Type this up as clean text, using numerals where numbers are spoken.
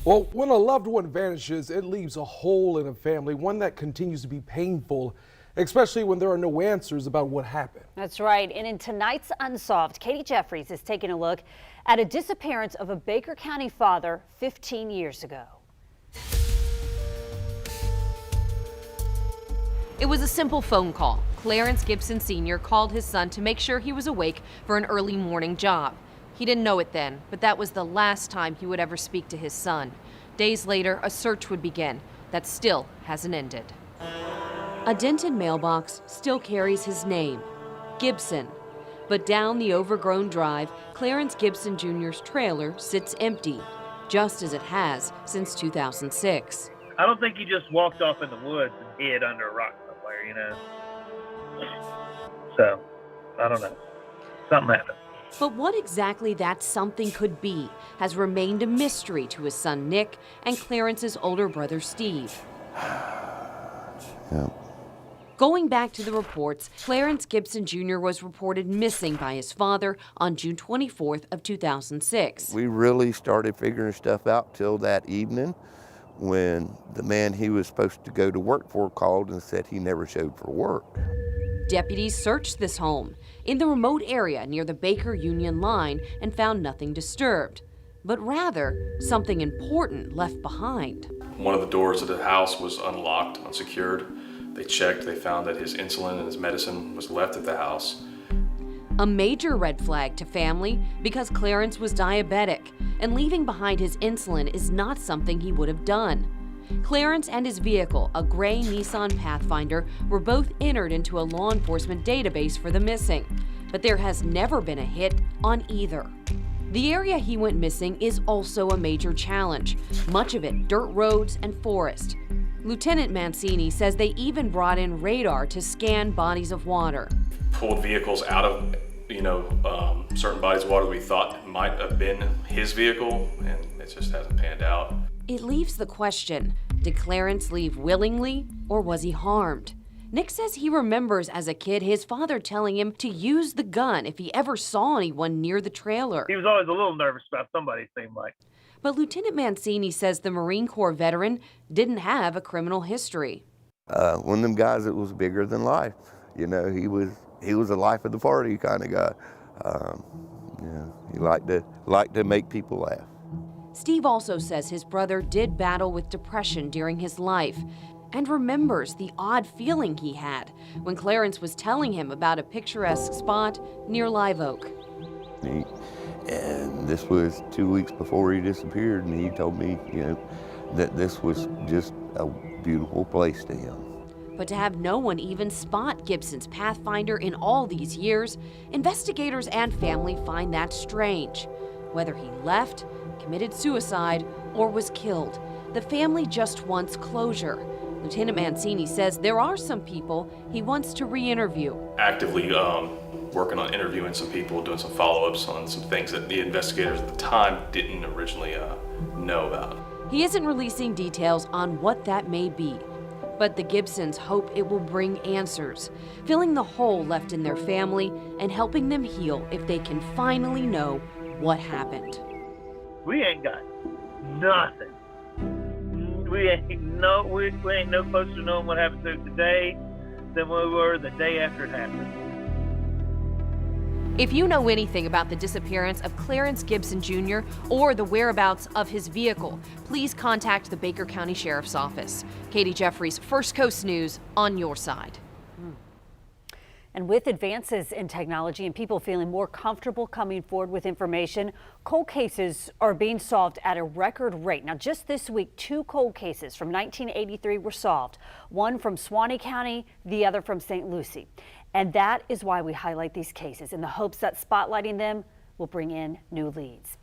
Well, when a loved one vanishes, it leaves a hole in a family, one that continues to be painful, especially when there are no answers about what happened. That's right. And in tonight's Unsolved, Katie Jeffries is taking a look at a disappearance of a Baker County father 15 years ago. It was a simple phone call. Clarence Gibson Sr. called his son to make sure he was awake for an early morning job. He didn't know it then, but that was the last time he would ever speak to his son. Days later, a search would begin. That still hasn't ended. A dented mailbox still carries his name, Gibson. But down the overgrown drive, Clarence Gibson Jr.'s trailer sits empty, just as it has since 2006. I don't think he just walked off in the woods and hid under a rock somewhere, you know. So, I don't know. Something happened. But what exactly that something could be has remained a mystery to his son Nick and Clarence's older brother Steve. Yeah. Going back to the reports, Clarence Gibson Jr. was reported missing by his father on June 24th of 2006. We really started figuring stuff out till that evening when the man he was supposed to go to work for called and said he never showed for work. Deputies searched this home in the remote area near the Baker-Union line and found nothing disturbed, but rather something important left behind. One of the doors of the house was unlocked, unsecured. They checked, they found that his insulin and his medicine was left at the house. A major red flag to family because Clarence was diabetic, and leaving behind his insulin is not something he would have done. Clarence and his vehicle, a gray Nissan Pathfinder, were both entered into a law enforcement database for the missing, but there has never been a hit on either. The area he went missing is also a major challenge, much of it dirt roads and forest. Lieutenant Mancini says they even brought in radar to scan bodies of water. Pulled vehicles out of, certain bodies of water we thought might have been his vehicle, and it just hasn't panned out. It leaves the question, did Clarence leave willingly or was he harmed? Nick says he remembers as a kid his father telling him to use the gun if he ever saw anyone near the trailer. He was always a little nervous about somebody, it seemed like. But Lieutenant Mancini says the Marine Corps veteran didn't have a criminal history. One of them guys that was bigger than life. You know, he was a life of the party kind of guy. He liked to make people laugh. Steve also says his brother did battle with depression during his life and remembers the odd feeling he had when Clarence was telling him about a picturesque spot near Live Oak. And this was 2 weeks before he disappeared, and he told me, that this was just a beautiful place to him. But to have no one even spot Gibson's Pathfinder in all these years, investigators and family find that strange. Whether he left, committed suicide, or was killed, the family just wants closure. Lieutenant Mancini says there are some people he wants to re-interview. Actively working on interviewing some people, doing some follow-ups on some things that the investigators at the time didn't originally know about. He isn't releasing details on what that may be, but the Gibsons hope it will bring answers, filling the hole left in their family and helping them heal if they can finally know what happened. We ain't got nothing. We ain't no closer to knowing what happened to him today than we were the day after it happened. If you know anything about the disappearance of Clarence Gibson Jr. or the whereabouts of his vehicle, please contact the Baker County Sheriff's Office. Katie Jeffries, First Coast News, on your side. And with advances in technology and people feeling more comfortable coming forward with information, cold cases are being solved at a record rate. Now, just this week, 2 cold cases from 1983 were solved, one from Suwannee County, the other from St. Lucie. And that is why we highlight these cases, in the hopes that spotlighting them will bring in new leads.